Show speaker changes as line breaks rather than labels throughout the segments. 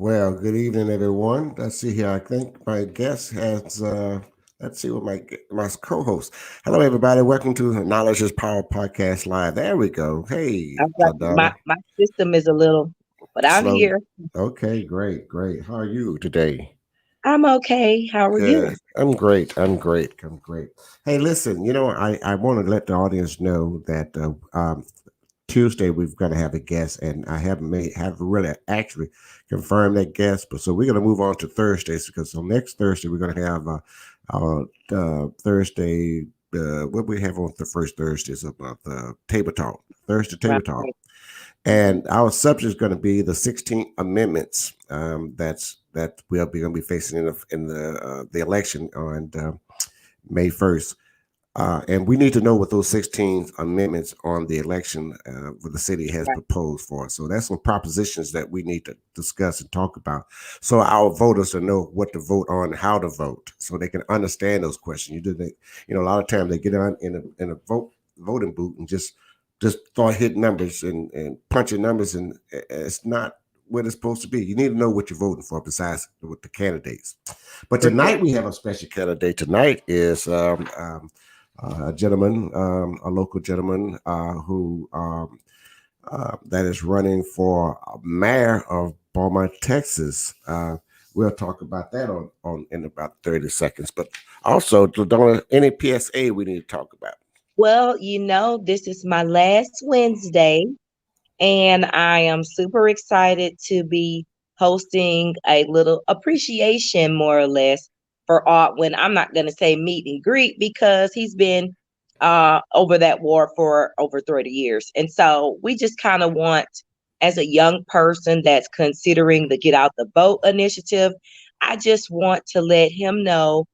Well, good evening, everyone. Let's see here. I think my guest has. Let's see what my co-host. Hello, everybody. Welcome to Knowledge is Power podcast live. There we go.
I
Hey,
was like, my
Ladonna.
my system is a little, but I'm
Slow.
here.
Okay, great, great. How are you today?
I'm okay. How are
Good.
you?
I'm great. I'm great. I'm great. Hey, listen. I want to let the audience know that Tuesday we've got to have a guest, and I haven't really actually confirmed that guest, but so we're going to move on to Thursdays because on next Thursday we're going to have our Thursday. What we have on the first Thursday is about the table talk, Thursday
Right.
table talk, and our subject is going to be the 16 amendments. That we'll be going to be facing in the election on May 1st. And we need to know what those 16 amendments on the election what the city has
Right.
proposed for us. So that's some propositions that we need to discuss and talk about. So our voters to know what to vote on, how to vote, so they can understand those questions. A lot of times they get on in a voting booth and just start hitting numbers and punching numbers, and it's not what it's supposed to be. You need to know what you're voting for besides with the candidates. But
For sure.
tonight we have a special candidate. Tonight is a gentleman, a local gentleman who that is running for mayor of Beaumont, Texas. We'll talk about that on in about 30 seconds. But also, Donna, any PSA we need to talk about?
Well, this is my last Wednesday, and I am super excited to be hosting a little appreciation, more or less, for When I'm not going to say meet and greet because he's been over that war for over 30 years. And so we just kind of want, as a young person that's considering the Get Out the Vote initiative, I just want to let him know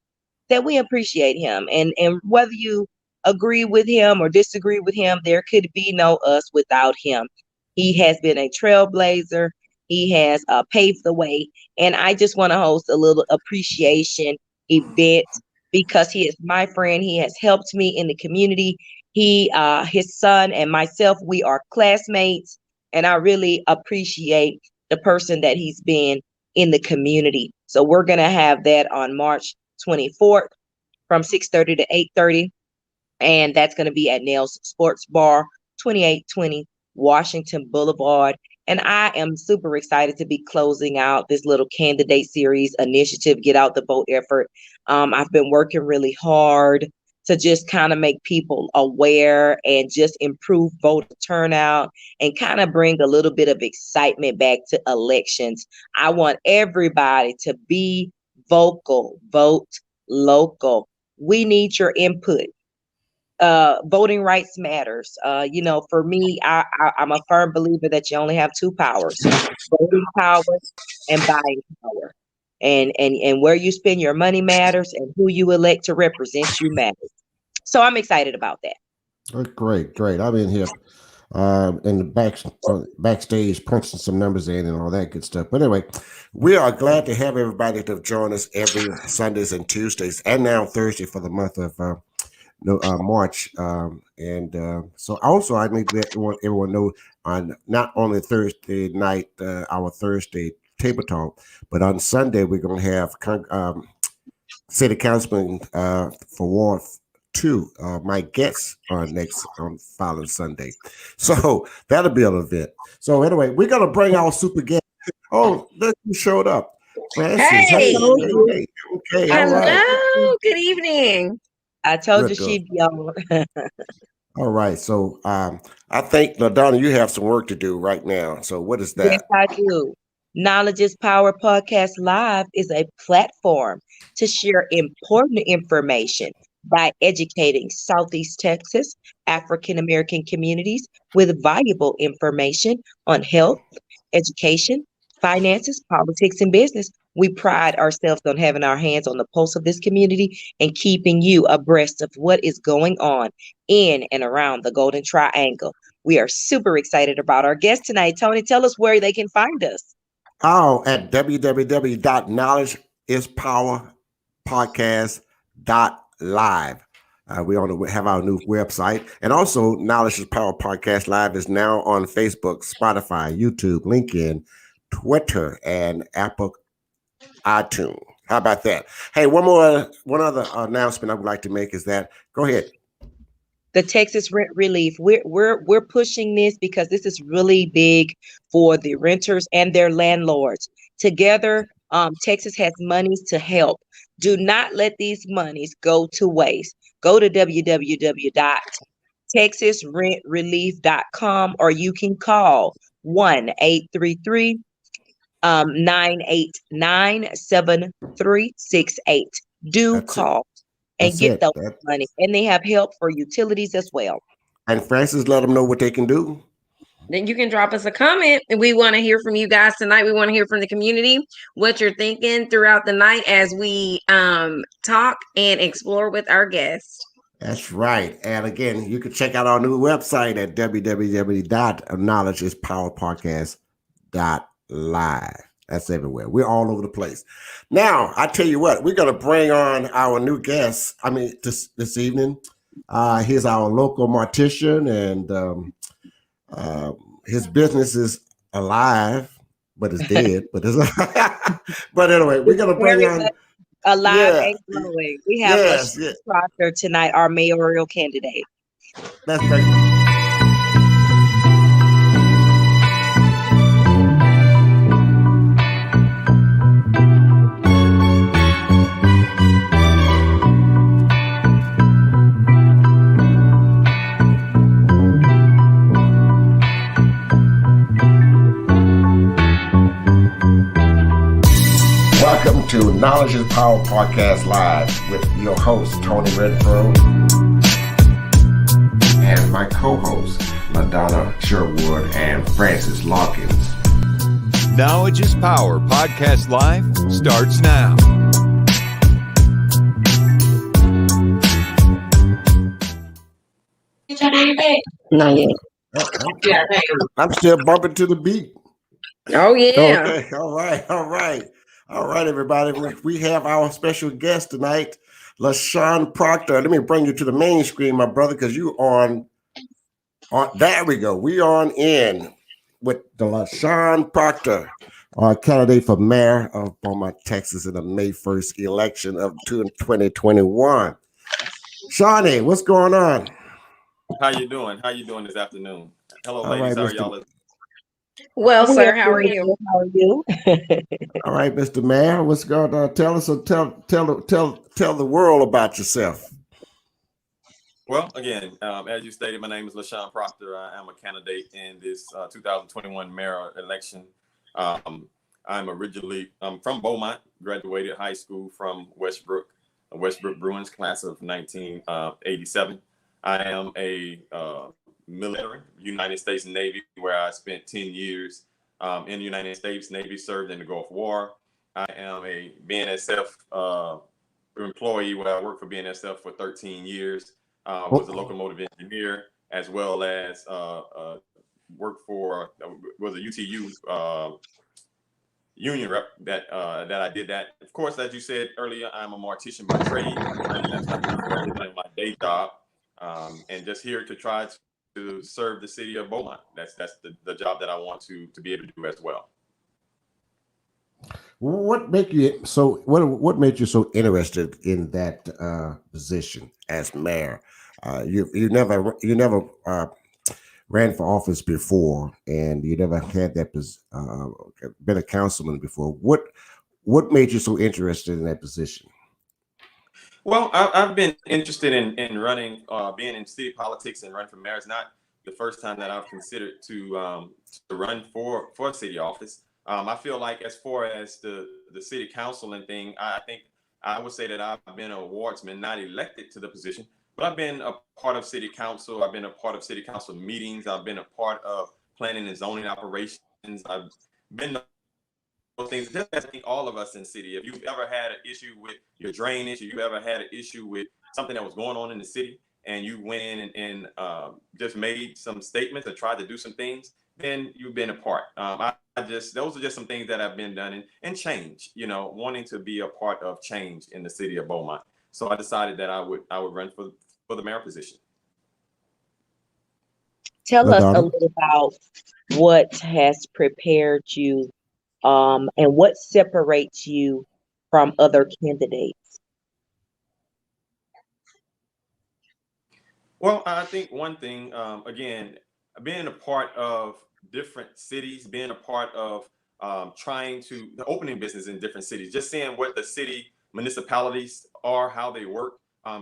that we appreciate him. And whether you agree with him or disagree with him, there could be no us without him. He has been a trailblazer. He has paved the way. And I just want to host a little appreciation event because he is my friend. He has helped me in the community. His son and myself, we are classmates. And I really appreciate the person that he's been in the community. So we're going to have that on March 24th from 6:30 to 8:30, and that's going to be at Nails Sports Bar, 2820 Washington Boulevard. And I am super excited to be closing out this little candidate series initiative, Get Out the Vote effort. I've been working really hard to just kind of make people aware and just improve voter turnout and kind of bring a little bit of excitement back to elections. I want everybody to be vocal, vote local. We need your input. Voting rights matters. For me, I'm a firm believer that you only have two powers: voting power and buying power. And where you spend your money matters, and who you elect to represent you matters. So I'm excited about that.
Great, great. I'm in here in the backstage punching some numbers in and all that good stuff. But anyway, we are glad to have everybody to join us every Sundays and Tuesdays, and now Thursday for the month of March. And so also I need to want everyone know on not only Thursday night, our Thursday table talk, but on Sunday we're going to have city councilman for Ward 2. My guests on next on following Sunday, so that'll be an event. So anyway, we're gonna bring our super guest. Oh, look who showed up, Francis.
I
Hey,
Hey,
told
hey,
you.
hey. Okay,
I
all right,
told you.
hello. Good evening.
I told you
good, good.
she'd be on.
All right, so I think Donna, you have some work to do right now. So what is
Yes,
that?
I do. Knowledge is Power Podcast Live is a platform to share important information by educating Southeast Texas African American communities with valuable information on health, education, finances, politics, and business. We pride ourselves on having our hands on the pulse of this community and keeping you abreast of what is going on in and around the Golden Triangle. We are super excited about our guest tonight. Tony, tell us where they can find us.
Oh, at www.knowledgeispodcast.live. Have our new website, and also Knowledge is Power Podcast Live is now on Facebook, Spotify, YouTube, LinkedIn, Twitter, and Apple iTunes. How about that? Hey, one other announcement I would like to make is that go ahead.
The Texas rent relief. We're pushing this because this is really big for the renters and their landlords. Together, Texas has monies to help. Do not let these monies go to waste. Go to www.texasrentrelief.com, or you can call 1-833 989-7368. Do
That's it.
call and
That's
get
it.
those money. And they have help for utilities as well.
And Francis, let them know what they can do.
Then you can drop us a comment. We want to hear from you guys tonight. We want to hear from the community what you're thinking throughout the night as we talk and explore with our guests.
That's right. And again, you can check out our new website at www.knowledgeispowerpodcast.live. That's everywhere. We're all over the place. Now, I tell you what, we're going to bring on our new guest. This evening. He's our local mortician, and his business is alive, but it's dead. But but anyway, we're going to bring on.
Alive
Yeah,
and growing. We have
yes,
LaShon Proctor tonight, our mayoral candidate.
That's very. Welcome to Knowledge is Power Podcast Live with your host, Tony Redford, and my co-hosts, LaDonna Sherwood and Francis Lawkins.
Knowledge is Power Podcast Live starts now.
Not yet.
I'm still bumping to the beat.
Oh, yeah.
Okay. All right, everybody. We have our special guest tonight, LaShon Proctor. Let me bring you to the main screen, my brother, because you on. There we go. We on in with the LaShon Proctor, candidate for mayor of Beaumont, Texas, in the May 1st election of 2021. Shawnee, what's going on?
How you doing? How you doing this afternoon? Hello,
All
ladies.
right,
How are y'all?
Well, sir, how are you?
How are you?
All right, Mr. Mayor, what's going on? Tell the world about yourself.
Well, again, as you stated, my name is LaShon Proctor. I am a candidate in this 2021 mayor election. I'm from Beaumont, graduated high school from Westbrook Bruins class of 1987. I am a military, United States Navy, where I spent 10 years in the United States Navy, served in the Gulf War. I am a BNSF employee where I worked for BNSF for 13 years. Was a locomotive engineer, as well as worked for was a UTU union rep that I did that. Of course, as you said earlier, I'm a mortician by trade. That's my day job, and just here to try to serve the city of Beaumont. That's the job that I want to be able to do as well.
What made you so interested in that position as mayor? You never ran for office before, and you never had that been a councilman before. What made you so interested in that position?
Well, I've been interested in running, being in city politics and running for mayor. It's not the first time that I've considered to run for city office. I feel like as far as the city council and thing, I think I would say that I've been a wardsman, not elected to the position, but I've been a part of city council. I've been a part of city council meetings. I've been a part of planning and zoning operations. I've been those things. Just as I think all of us in city, if you've ever had an issue with your drainage, or you've ever had an issue with something that was going on in the city, and you went in and just made some statements or tried to do some things, then you've been a part. Those are just some things that have been done and change, wanting to be a part of change in the city of Beaumont. So I decided that I would run for the mayor position.
Tell us a
LaDonna?
little about what has prepared you And what separates you from other candidates?
Well, I think one thing, again, being a part of different cities, being a part of trying to the opening business in different cities, just seeing what the city municipalities are, how they work,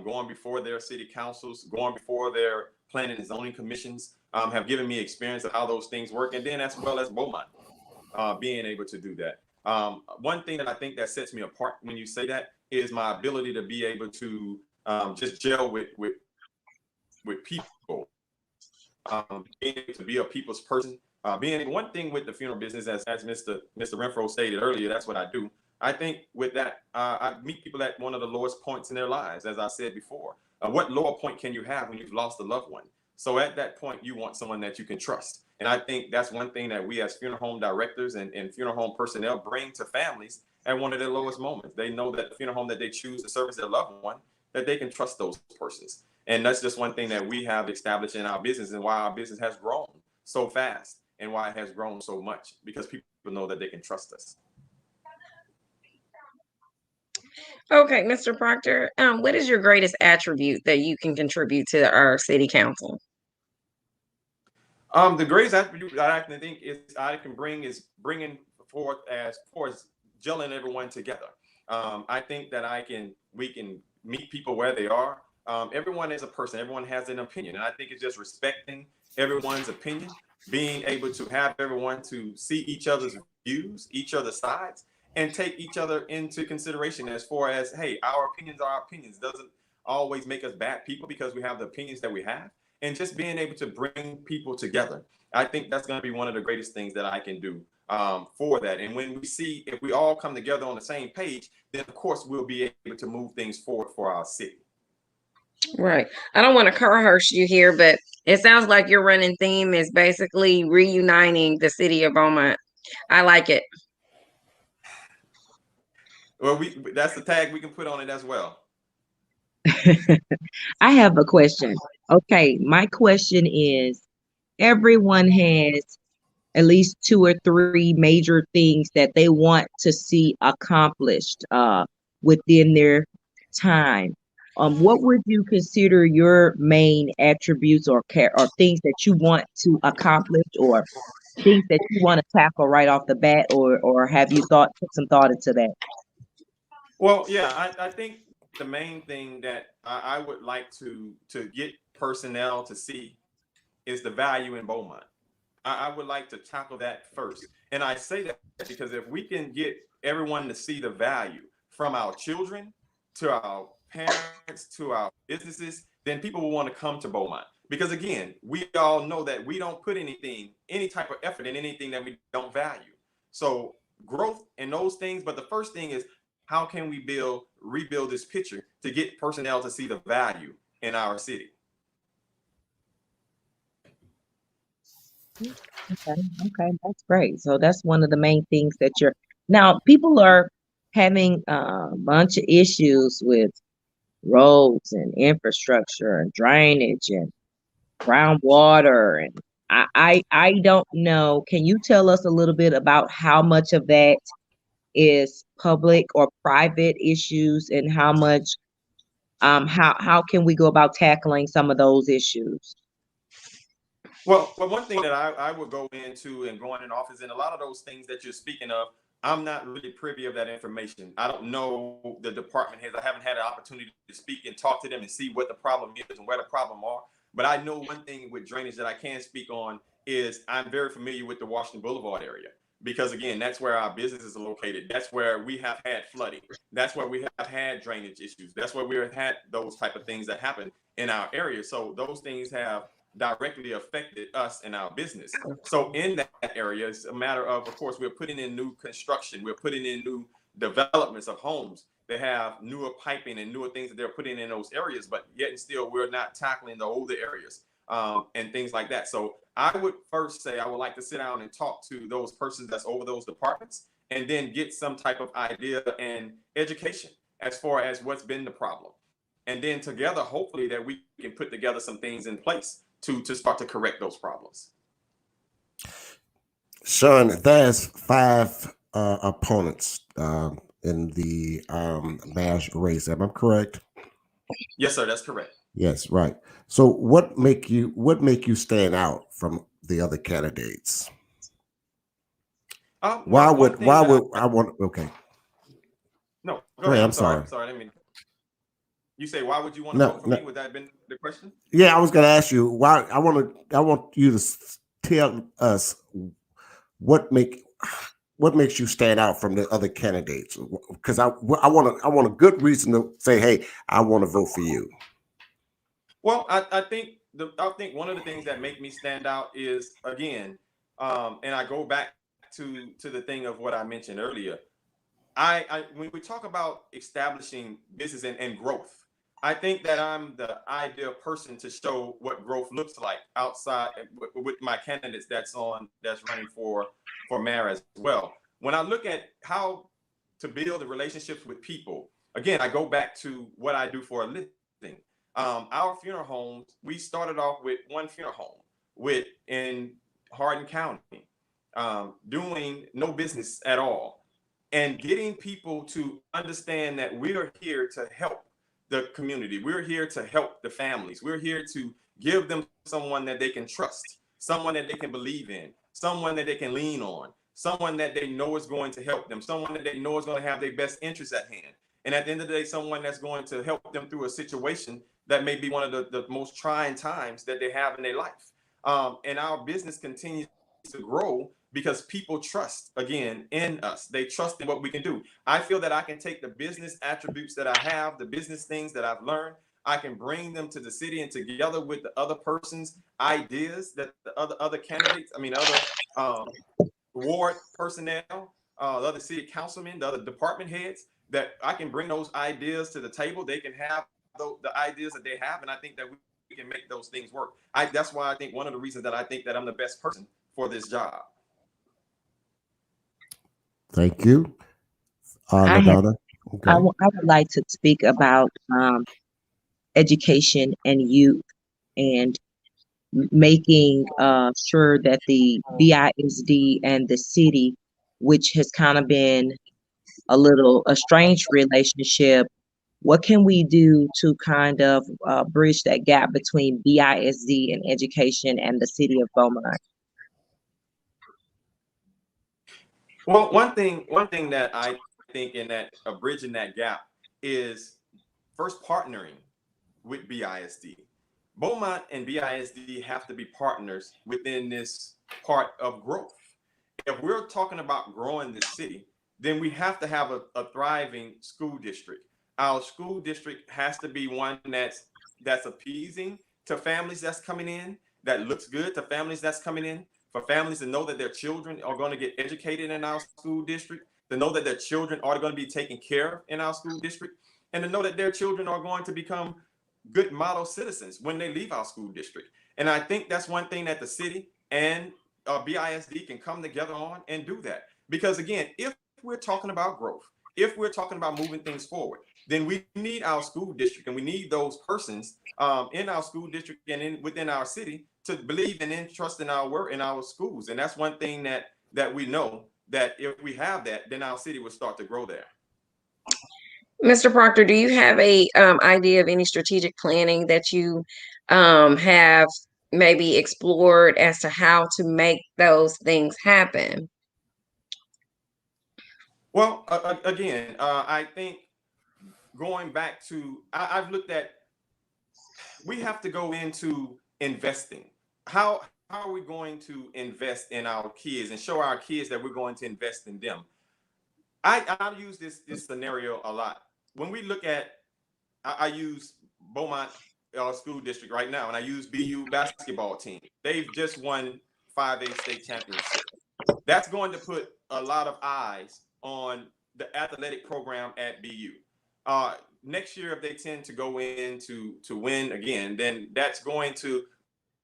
going before their city councils, going before their planning and zoning commissions, have given me experience of how those things work. And then as well as Beaumont, being able to do that. One thing that I think that sets me apart when you say that is my ability to be able to just gel with people, being able to be a people's person. Being one thing with the funeral business, as Mr. Renfro stated earlier, that's what I do. I think with that, I meet people at one of the lowest points in their lives, as I said before. What lower point can you have when you've lost a loved one? So at that point, you want someone that you can trust. And I think that's one thing that we as funeral home directors and funeral home personnel bring to families at one of their lowest moments. They know that the funeral home that they choose to service their loved one, that they can trust those persons. And that's just one thing that we have established in our business and why our business has grown so fast and why it has grown so much, because people know that they can trust us.
Okay, Mr. Proctor, what is your greatest attribute that you can contribute to our city council?
The greatest attribute that I can think is I can bring is bringing forth as far as gelling everyone together. I think that we can meet people where they are. Everyone is a person. Everyone has an opinion, and I think it's just respecting everyone's opinion, being able to have everyone to see each other's views, each other's sides, and take each other into consideration as far as, hey, our opinions are our opinions. Doesn't always make us bad people because we have the opinions that we have, and just being able to bring people together. I think that's going to be one of the greatest things that I can do for that. And when we see if we all come together on the same page, then of course we'll be able to move things forward for our city.
Right. I don't want to curse you here, but it sounds like your running theme is basically reuniting the city of Beaumont. I like it.
Well, that's the tag we can put on it as well.
I have a question. Okay, my question is everyone has at least two or three major things that they want to see accomplished within their time. What would you consider your main attributes or things that you want to accomplish or things that you want to tackle right off the bat or have you put some thought into that?
Well, yeah, I think the main thing that I would like to get personnel to see is the value in Beaumont. I would like to tackle that first. And I say that because if we can get everyone to see the value from our children to our parents to our businesses, then people will want to come to Beaumont. Because again, we all know that we don't put any type of effort in anything that we don't value. So growth and those things, but the first thing is how can we rebuild this picture to get personnel to see the value in our city?
Okay, that's great. So that's one of the main things that now people are having a bunch of issues with roads and infrastructure and drainage and groundwater and I don't know. Can you tell us a little bit about how much of that is public or private issues and how much how can we go about tackling some of those issues?
Well, one thing that I would go into and going in office, and a lot of those things that you're speaking of, I'm not really privy of that information. I don't know the department heads. I haven't had an opportunity to speak and talk to them and see what the problem is and where the problem are. But I know one thing with drainage that I can speak on is I'm very familiar with the Washington Boulevard area because again, that's where our businesses are located. That's where we have had flooding. That's where we have had drainage issues. That's where we have had those type of things that happen in our area. So those things have directly affected us and our business. So in that area, it's a matter of course, we're putting in new construction. We're putting in new developments of homes. They have newer piping and newer things that they're putting in those areas, but yet and still we're not tackling the older areas and things like that. So I would first say I would like to sit down and talk to those persons that's over those departments and then get some type of idea and education as far as what's been the problem. And then together, hopefully that we can put together some things in place to start to correct those problems.
Sean, there's 5 opponents in the mayor's race. Am I correct?
Yes, sir. That's correct.
Yes, right. So what make you stand out from the other candidates? Why
One
would
thing
why
that
would I want? Okay,
no, go
go
ahead.
ahead.
I'm
I'm
sorry.
sorry.
I'm sorry. I didn't mean. You say, why would you want to
No,
vote for
no.
me? Would that have been the question?
Yeah, I was going to ask you why. I want you to tell us what make what makes you stand out from the other candidates. Because I want a good reason to say, hey, I want to vote for you.
Well, I think one of the things that make me stand out is again, and I go back to the thing of what I mentioned earlier. I when we talk about establishing business and growth, I think that I'm the ideal person to show what growth looks like outside with my candidates that's running for mayor as well. When I look at how to build the relationships with people, again, I go back to what I do for a living. Our funeral homes, we started off with one funeral home with in Hardin County, doing no business at all and getting people to understand that we are here to help the community. We're here to help the families. We're here to give them someone that they can trust, someone that they can believe in, someone that they can lean on, someone that they know is going to help them, someone that they know is going to have their best interests at hand. And at the end of the day, someone that's going to help them through a situation that may be one of the most trying times that they have in their life. And our business continues to grow because people trust again in us. They trust in what we can do. I feel that I can take the business attributes that I have, the business things that I've learned, I can bring them to the city and together with the other person's ideas that the other candidates, I mean other ward personnel, the other city councilmen, the other department heads, that I can bring those ideas to the table. They can have the ideas that they have, and I think that we can make those things work. That's why I think one of the reasons that I think that I'm the best person for this job.
Thank you,
I have,
Ladonna. Okay.
I would like to speak about education and youth and making sure that the BISD and the city, which has kind of been a strange relationship, what can we do to kind of bridge that gap between BISD and education and the city of Beaumont?
Well, one thing that I think in that bridging that gap is first partnering with BISD. Beaumont and BISD have to be partners within this part of growth. If we're talking about growing the city, then we have to have a thriving school district. Our school district has to be one that's appeasing to families that's coming in, that looks good to families that's coming in, for families to know that their children are going to get educated in our school district, to know that their children are going to be taken care of in our school district, and to know that their children are going to become good model citizens when they leave our school district. And I think that's one thing that the city and BISD can come together on and do that. Because again, if we're talking about growth, if we're talking about moving things forward, then we need our school district and we need those persons in our school district and within our city to believe and trust in our work in our schools. And that's one thing that we know, that if we have that, then our city will start to grow there.
Mr. Proctor, do you have a idea of any strategic planning that you have maybe explored as to how to make those things happen?
Well, again, I think going back to, I've looked at, we have to go into investing. How are we going to invest in our kids and show our kids that we're going to invest in them? I use this scenario a lot. When we look at, I use Beaumont School District right now, and I use BU basketball team. They've just won 5A state championship. That's going to put a lot of eyes on the athletic program at BU. Next year, if they tend to go in to win again, then that's going to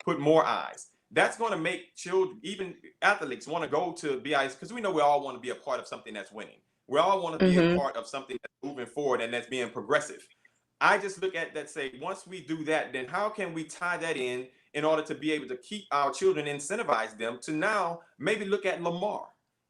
put more eyes. That's going to make children, even athletes, want to go to BIS, because we know we all want to be a part of something that's winning. We all want to be a
Mm-hmm.
part of something that's moving forward and that's being progressive. I just look at that, say, once we do that, then how can we tie that in order to be able to keep our children, incentivize them to now maybe look at Lamar,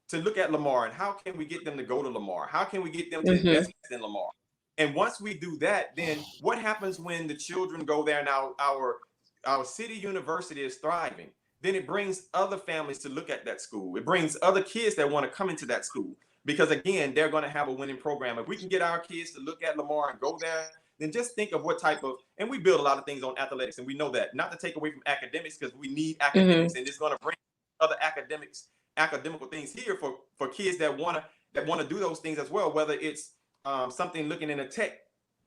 to look at Lamar and how can we get them to go to Lamar? How can we get them to
Mm-hmm.
invest in Lamar? And once we do that, then what happens when the children go there? Now our city university is thriving. Then it brings other families to look at that school. It brings other kids that want to come into that school because again, they're going to have a winning program. If we can get our kids to look at Lamar and go there, then just think of what type of, and we build a lot of things on athletics, and we know that, not to take away from academics because we need academics, and it's going to bring other academical things here for kids that want to do those things as well, whether it's something looking in a tech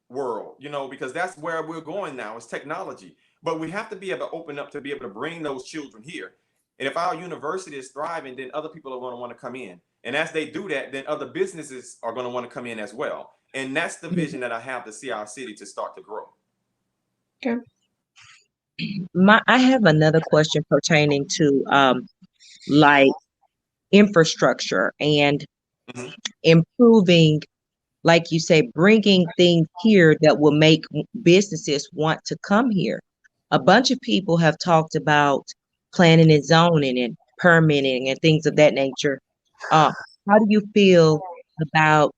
world, because that's where we're going now, is technology. But we have to be able to open up to be able to bring those children here. And if our university is thriving, then other people are going to want to come in. And as they do that, then other businesses are going to want to come in as well. And that's the vision that I have to see our city to start to grow.
Okay.
I have another question pertaining to like infrastructure and
Mhm.
improving, like you say, bringing things here that will make businesses want to come here. A bunch of people have talked about planning and zoning and permitting and things of that nature. How do you feel about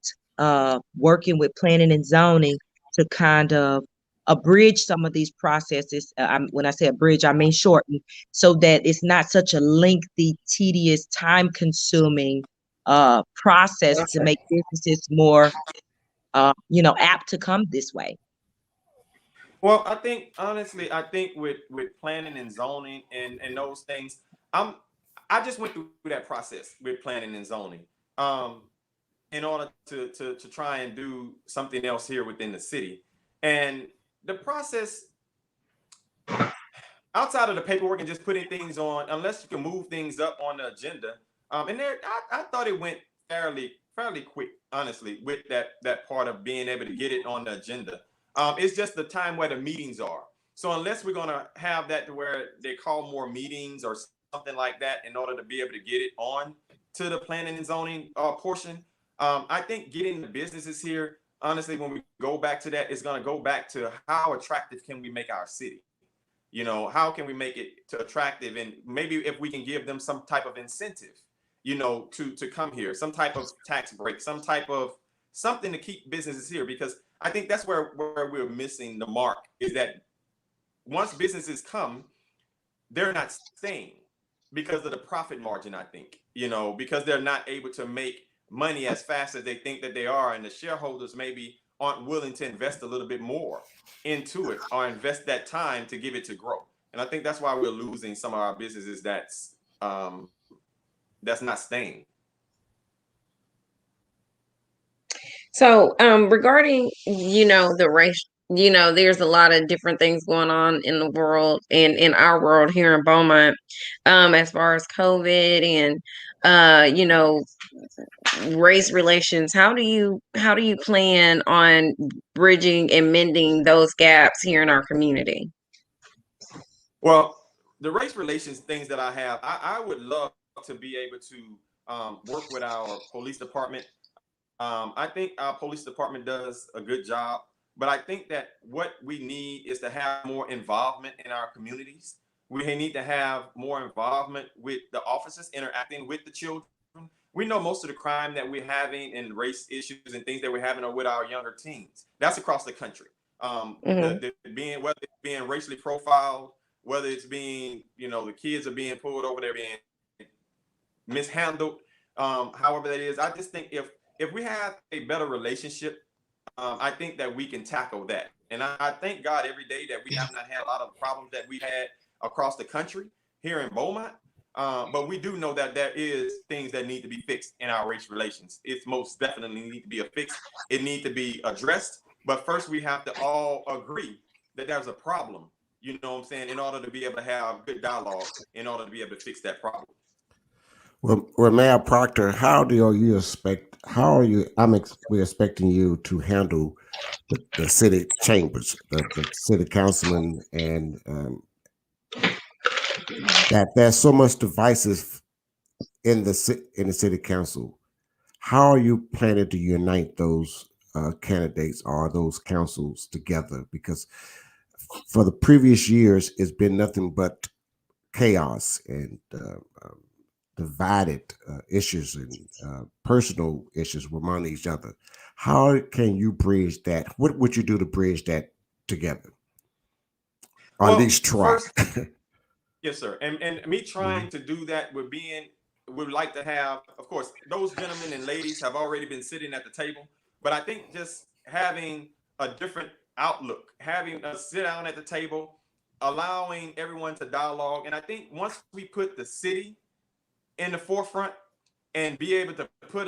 working with planning and zoning to kind of abridge some of these processes? When I say abridge, I mean shorten, so that it's not such a lengthy, tedious, time-consuming process to make businesses more apt to come this way.
Well, I think honestly, with planning and zoning and those things, I just went through that process with planning and zoning, um, in order to try and do something else here within the city, and the process outside of the paperwork and just putting things on, unless you can move things up on the agenda, and there I thought it went fairly quick, honestly, with that part of being able to get it on the agenda. It's just the time where the meetings are. So unless we're gonna have that to where they call more meetings or something like that in order to be able to get it on to the planning and zoning portion, I think getting the businesses here, honestly, when we go back to that, it's gonna go back to how attractive can we make our city. How can we make it to attractive, and maybe if we can give them some type of incentive, to come here, some type of tax break, some type of something to keep businesses here, because I think that's where we're missing the mark, is that once businesses come, they're not staying because of the profit margin, I think, because they're not able to make money as fast as they think that they are. And the shareholders maybe aren't willing to invest a little bit more into it or invest that time to give it to grow. And I think that's why we're losing some of our businesses that's not staying.
So, regarding, the race, there's a lot of different things going on in the world and in our world here in Beaumont, as far as COVID and, race relations. How do you plan on bridging and mending those gaps here in our community?
Well, the race relations things that I would love to be able to work with our police department. I think our police department does a good job, but I think that what we need is to have more involvement in our communities. We need to have more involvement with the officers interacting with the children. We know most of the crime that we're having and race issues and things that we're having are with our younger teens. That's across the country.
Hmm.
Whether it's being racially profiled, whether it's being, the kids are being pulled over, they're being mishandled, however that is. I just think if we have a better relationship, I think that we can tackle that. And I thank God every day that we have not had a lot of problems that we had across the country here in Beaumont. But we do know that there is things that need to be fixed in our race relations. It's most definitely need to be fixed. It need to be addressed. But first, we have to all agree that there's a problem. You know what I'm saying? In order to be able to have good dialogue, in order to be able to fix that problem.
Well, Mayor Proctor, how are you, we're expecting you to handle the city chambers, the city councilman, and that there's so much divisive in the city council. How are you planning to unite those candidates or those councils together? Because for the previous years, it's been nothing but chaos and divided issues and personal issues among each other. How can you bridge that? What would you do to bridge that together? Or at
Well,
least try.
first, yes, sir. And me trying
Mhm.
to do that would like to have, of course, those gentlemen and ladies have already been sitting at the table, but I think just having a different outlook, having us sit down at the table, allowing everyone to dialogue. And I think once we put the city in the forefront and be able to put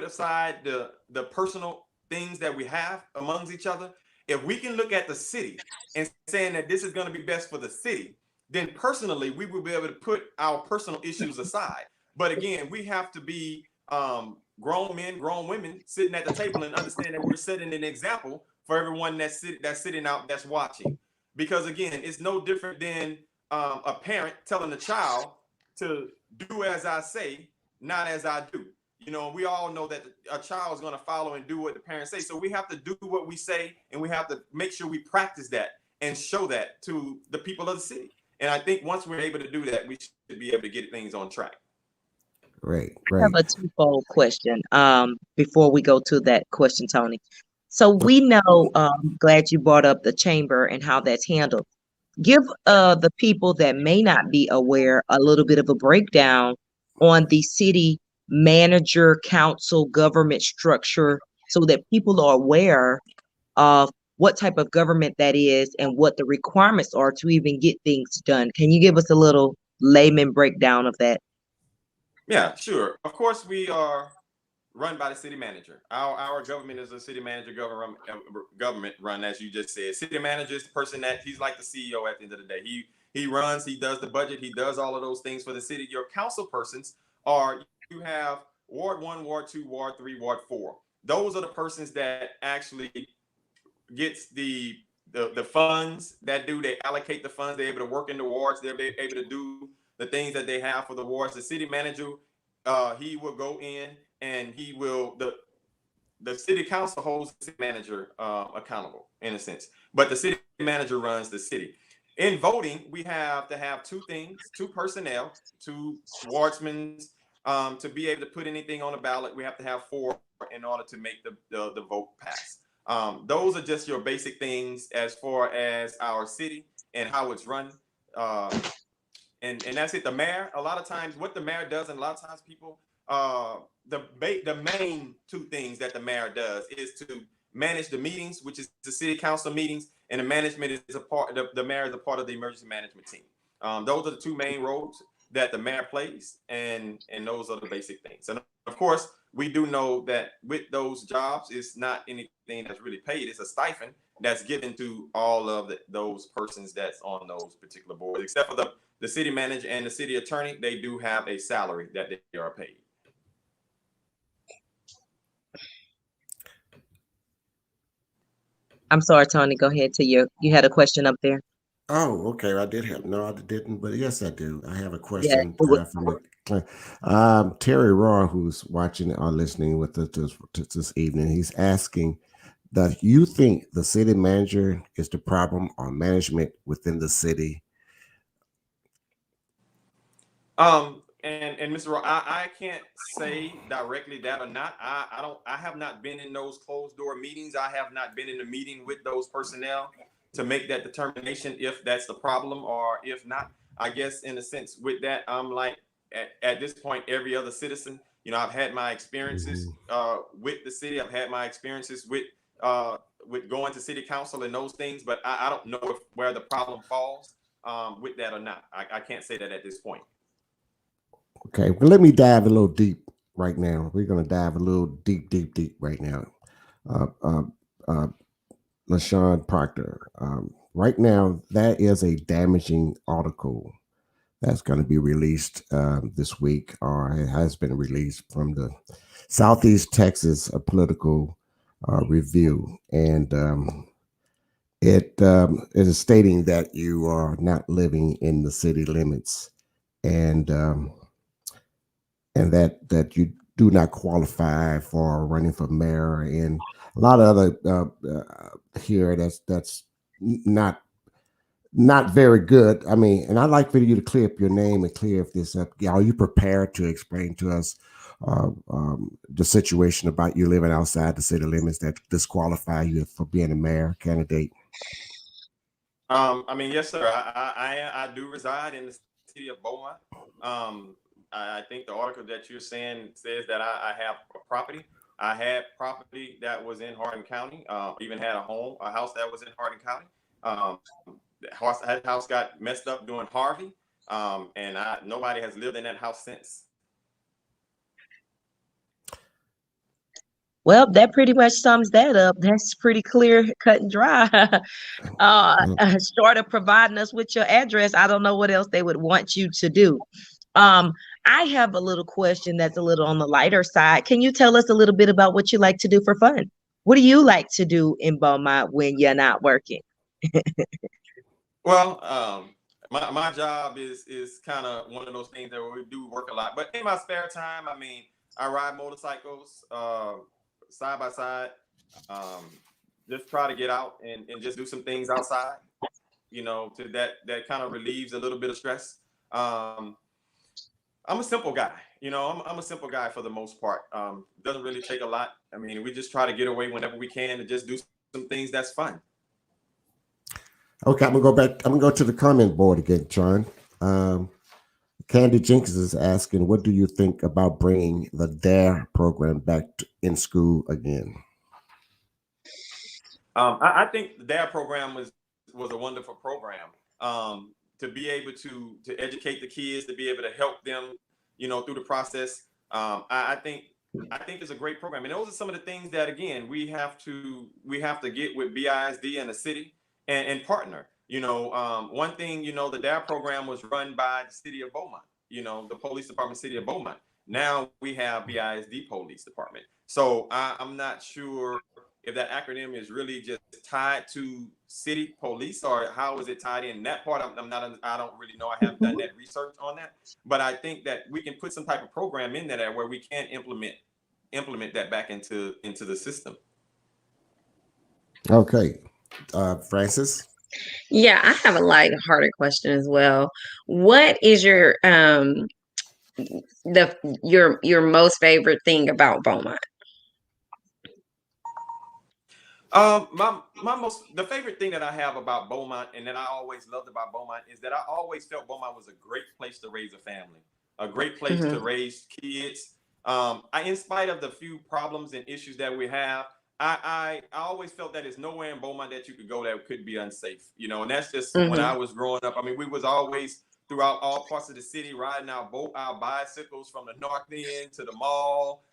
aside the personal things that we have amongst each other, if we can look at the city and saying that this is going to be best for the city, then personally we will be able to put our personal issues aside. But again, we have to be grown men, grown women sitting at the table and understand that we're setting an example for everyone that's sitting out, that's watching. Because again, it's no different than a parent telling a child to do as I say, not as I do. We all know that a child is going to follow and do what the parents say. So we have to do what we say, and we have to make sure we practice that and show that to the people of the city. And I think once we're able to do that, we should be able to get things on track.
Right,
I have
right.
a twofold question. Before we go to that question, Tony. So we know, glad you brought up the chamber and how that's handled. Give the people that may not be aware a little bit of a breakdown on the city manager, council, government structure so that people are aware of what type of government that is and what the requirements are to even get things done. Can you give us a little layman breakdown of that?
Yeah, sure. Of course, we are run by the city manager. Our government is a city manager government run, as you just said. City manager is the person that he's like the CEO at the end of the day. He runs, he does the budget, he does all of those things for the city. Your council persons are, you have Ward 1, Ward 2, Ward 3, Ward 4. Those are the persons that actually gets the funds that do, they allocate the funds, they're able to work in the wards, they're able to do the things that they have for the wards. The city manager, he will go in and he will the city council holds the city manager accountable in a sense, but the city manager runs the city. In voting, we have to have two things: two personnel, two wardsmen, to be able to put anything on the ballot. We have to have four in order to make the vote pass. Those are just your basic things as far as our city and how it's run. Uh, and that's it. The mayor, a lot of times, what the mayor does, and a lot of times people, the main two things that the mayor does is to manage the meetings, which is the city council meetings, and the management is a part. The mayor is a part of the emergency management team. Those are the two main roles that the mayor plays, and those are the basic things. And of course, we do know that with those jobs, it's not anything that's really paid. It's a stipend that's given to all of those persons that's on those particular boards, except for the city manager and the city attorney. They do have a salary that they are paid.
I'm sorry, Tony, go ahead to you had a question up there.
Oh, okay. I did have no, I didn't, but yes, I do. I have a
Yeah.
question from Terry Raw, who's watching or listening with us this evening. He's asking that you think the city manager is the problem or management within the city?
And Mr. Roy, I can't say directly that or not. I have not been in those closed door meetings. I have not been in a meeting with those personnel to make that determination if that's the problem or if not. I guess in a sense with that, I'm like at this point, every other citizen. I've had my experiences
Mhm.
with the city. I've had my experiences with going to city council and those things, but I don't know where the problem falls with that or not. I can't say that at this point.
Okay, well, let me dive a little deep right now. We're going to dive a little deep right now. Uh, uh, uh, LaShon Proctor. Right now, that is a damaging article that's going to be released this week, or it has been released from the Southeast Texas Political Review, and it is stating that you are not living in the city limits, and that you do not qualify for running for mayor, and a lot of other here that's not not very good. I mean, and I'd like for you to clear up your name and clear this up. Are you prepared to explain to us the situation about you living outside the city limits that disqualify you for being a mayor candidate?
I mean, yes, sir. I do reside in the city of Beaumont. I think the article that you're saying says that I have a property. I had property that was in Hardin County. Even had a house that was in Hardin County. Um, that house got messed up during Harvey, and nobody has lived in that house since.
Well, that pretty much sums that up. That's pretty clear, cut and dry. Short of providing us with your address, I don't know what else they would want you to do. Um, I have a little question that's a little on the lighter side. Can you tell us a little bit about what you like to do for fun? What do you like to do in Beaumont when you're not working?
Well, my job is kind of one of those things that we do work a lot. But in my spare time, I mean, I ride motorcycles side by side. Um, just try to get out and just do some things outside. To that kind of relieves a little bit of stress. I'm a simple guy. I'm a simple guy for the most part. Doesn't really take a lot. I mean, we just try to get away whenever we can and just do some things that's fun.
Okay, I'm gonna go back. I'm gonna go to the comment board again, John. Candy Jenkins is asking, what do you think about bringing the DARE program back in school again?
I think the DAD program was a wonderful program. To be able to educate the kids, to be able to help them, through the process. I think it's a great program, and those are some of the things that again we have to get with BISD and the city and partner. One thing, the DAD program was run by the city of Beaumont. The police department, city of Beaumont. Now we have BISD police department. So I'm not sure if that acronym is really just tied to city police or how is it tied in. That part I don't really know. I haven't done that research on that, but I think that we can put some type of program in there where we can implement that back into the system.
Okay, Francis.
Yeah, I have a light-hearted question as well. What is your most favorite thing about Beaumont?
The favorite thing that I have about Beaumont and that I always loved about Beaumont is that I always felt Beaumont was a great place to raise a family, a great place to
Mm-hmm.
raise kids. In spite of the few problems and issues that we have, I always felt that there's nowhere in Beaumont that you could go that could be unsafe, and that's just when I
Mm-hmm.
was growing up. I mean, we was always throughout all parts of the city riding our bicycles from the north end to the mall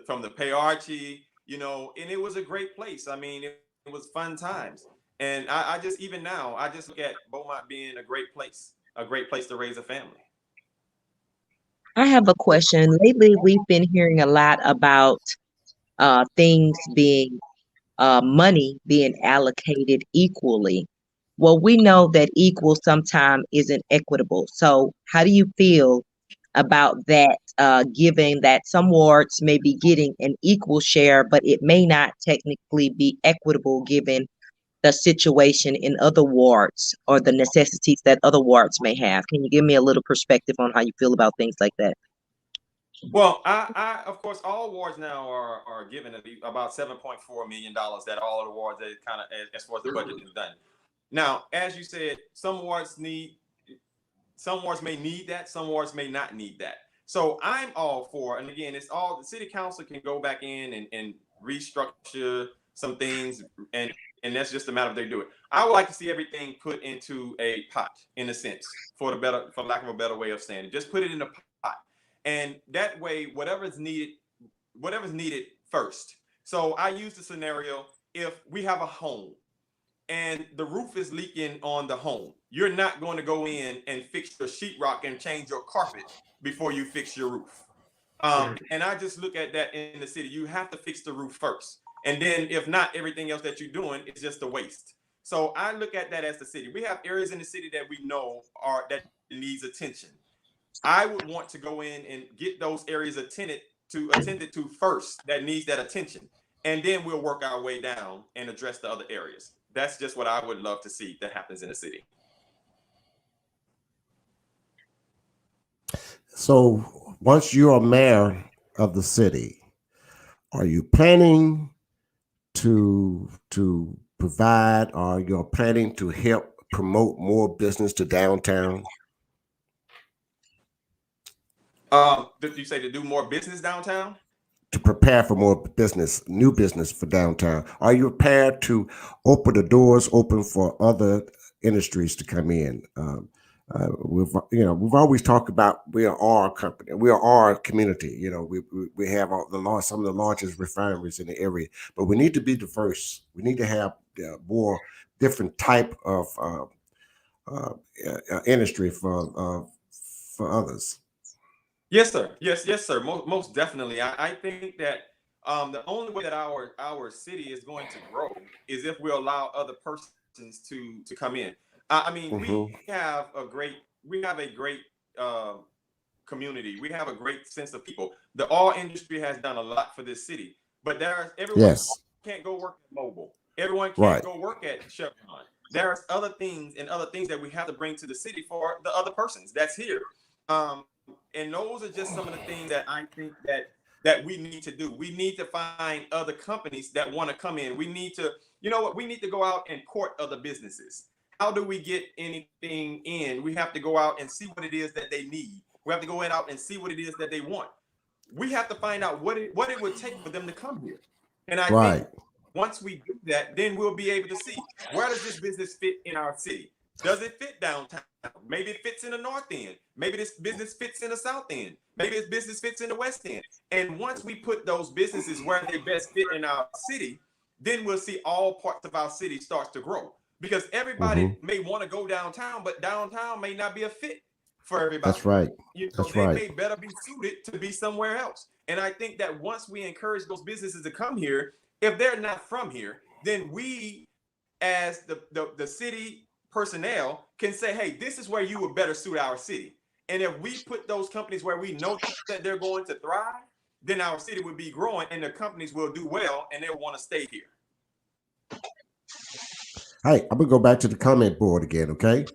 from the Payarchy, and it was a great place. I mean, it was fun times. And I just, even now, I just look at Beaumont being a great place to raise a family.
I have a question. Lately, we've been hearing a lot about things being money being allocated equally. Well, we know that equal sometimes isn't equitable. So, how do you feel about that? Given that some wards may be getting an equal share, but it may not technically be equitable given the situation in other wards or the necessities that other wards may have. Can you give me a little perspective on how you feel about things like that?
Well, of course, all awards now are given about $7.4 million that all of the awards that kind of, as far as the budget is done. Now, as you said, some wards may need that, some wards may not need that. So I'm all for, and again, it's all the city council can go back in and restructure some things, and that's just a matter of they do it. I would like to see everything put into a pot, in a sense, for lack of a better way of saying it. Just put it in a pot, and that way, whatever's needed first. So I use the scenario: if we have a home and the roof is leaking on the home, you're not going to go in and fix your sheetrock and change your carpet before you fix your roof. And I just look at that in the city. You have to fix the roof first. And then if not, everything else that you're doing is just a waste. So I look at that as the city. We have areas in the city that we know that needs attention. I would want to go in and get those areas attended to first that needs that attention. And then we'll work our way down and address the other areas. That's just what I would love to see that happens in the city.
So once you are mayor of the city, are you planning to provide, or you're planning to help promote more business to downtown?
Did you say to do more business downtown?
To prepare for more business, new business for downtown? Are you prepared to open the doors open for other industries to come in? We've always talked about we are our company, we are our community. We have some of the largest refineries in the area, but we need to be diverse. We need to have more different type of uh, industry for others.
Yes, sir. Yes, sir. Most definitely. I think that the only way that our city is going to grow is if we allow other persons to come in. I mean,
Hmm.
we have a great uh, community. We have a great sense of people. The oil industry has done a lot for this city, but everyone
Yes,
can't go work at Mobile. Everyone can't
right,
go work at Chevron. There's other things that we have to bring to the city for the other persons that's here. Um, and those are just some of the things that I think that we need to do. We need to find other companies that want to come in. We need to, you know what? We need to go out and court other businesses. How do we get anything in? We have to go out and see what it is that they need. We have to go out and see what it is that they want. We have to find out what it would take for them to come here. And I think
right.
once we do that, then we'll be able to see where does this business fit in our city? Does it fit downtown? Maybe it fits in the north end. Maybe this business fits in the south end. Maybe this business fits in the west end. And once we put those businesses where they best fit in our city, then we'll see all parts of our city starts to grow. Because everybody
Hmm.
may want to go downtown, but downtown may not be a fit for everybody.
That's right. That's
They
right.
may better be suited to be somewhere else. And I think that once we encourage those businesses to come here, if they're not from here, then we as the city personnel can say, hey, this is where you would better suit our city. And if we put those companies where we know that they're going to thrive, then our city would be growing and the companies will do well and they'll want to stay here.
Hey, I'm gonna go back to the comment board again, okay?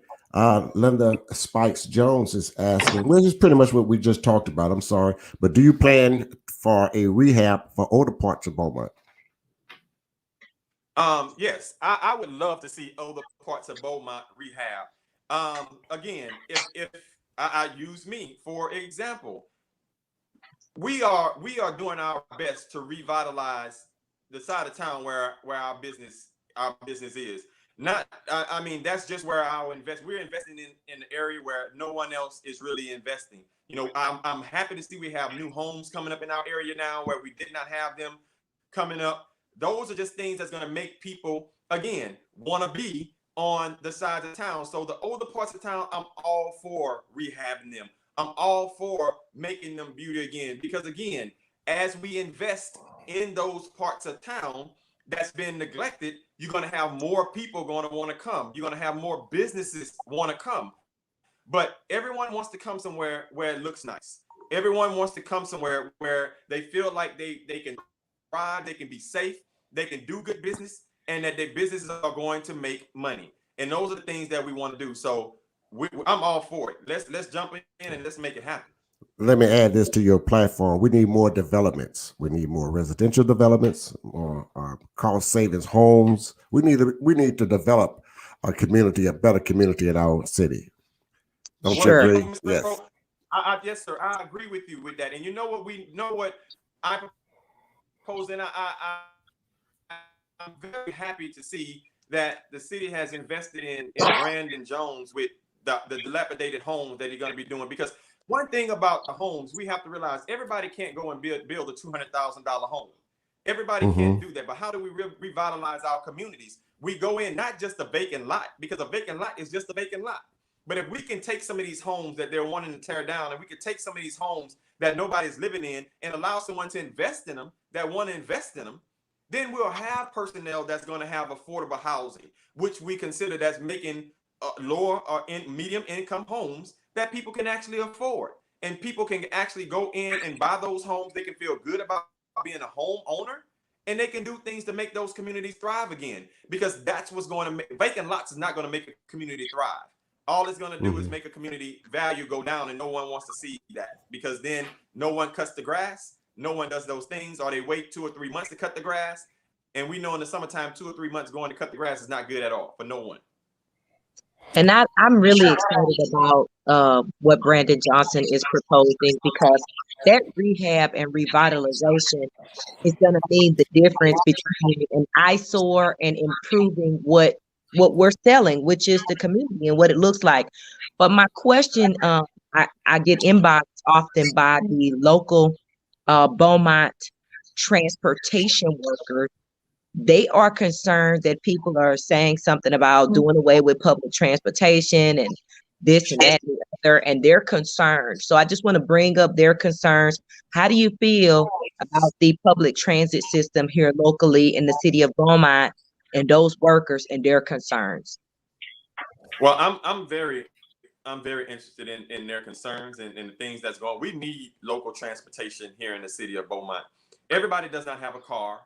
Linda Spikes Jones is asking, which is pretty much what we just talked about. I'm sorry, but do you plan for a rehab for older parts of Beaumont?
Yes, I would love to see other parts of Beaumont rehab. Again, if I use me for example, we are doing our best to revitalize the side of town where our business is. Not I mean that's just where our invest. We're investing in the area where no one else is really investing. I'm happy to see we have new homes coming up in our area now where we did not have them coming up. Those are just things that's going to make people again want to be on the sides of town. So the older parts of town, I'm all for rehabbing them. I'm all for making them beauty again because again, as we invest in those parts of town that's been neglected, you're going to have more people going to want to come. You're going to have more businesses want to come. But everyone wants to come somewhere where it looks nice. Everyone wants to come somewhere where they feel like they can thrive, they can be safe, they can do good business, and that their businesses are going to make money. And those are the things that we want to do. So I'm all for it. Let's jump in and let's make it happen.
Let me add this to your platform. We need more developments. We need more residential developments, more cost savings homes. We need to develop a better community in our city. Don't you
Well,
Sure.
agree?
Mr.
Yes.
Pro, yes, sir. I agree with you with that. And you know what we know what I propose, and I'm very happy to see that the city has invested in Brandon Jones with the dilapidated homes that he's going to be doing. Because one thing about the homes, we have to realize everybody can't go and build a $200,000 home. Everybody can't
Hmm.
do that. But how do we revitalize our communities? We go in not just a vacant lot, because a vacant lot is just a vacant lot. But if we can take some of these homes that they're wanting to tear down, and we could take some of these homes that nobody's living in and allow someone to invest in them that want to invest in them, then we'll have personnel that's going to have affordable housing, which we consider that's making lower or medium income homes that people can actually afford. And people can actually go in and buy those homes. They can feel good about being a home owner and they can do things to make those communities thrive again because that's what's going to make vacant lots is not going to make a community thrive. all it's going to do is
Mhm.
make a community value go down, and no one wants to see that, because then no one cuts the grass, no one does those things, or they wait 2 or 3 months to cut the grass. And we know in the summertime, 2 or 3 months going to cut the grass is not good at all for no one.
And I'm really excited about what Brandon Johnson is proposing, because that rehab and revitalization is going to mean the difference between an eyesore and improving what we're selling, which is the community and what it looks like. But my question, I get inboxed often by the local Beaumont transportation workers. They are concerned that people are saying something about doing away with public transportation and this and that and the other, and they're concerned. So I just want to bring up their concerns. How do you feel about the public transit system here locally in the city of Beaumont and those workers and their concerns?
Well, I'm very interested in their concerns and the things that's going. We need local transportation here in the city of Beaumont. Everybody does not have a car.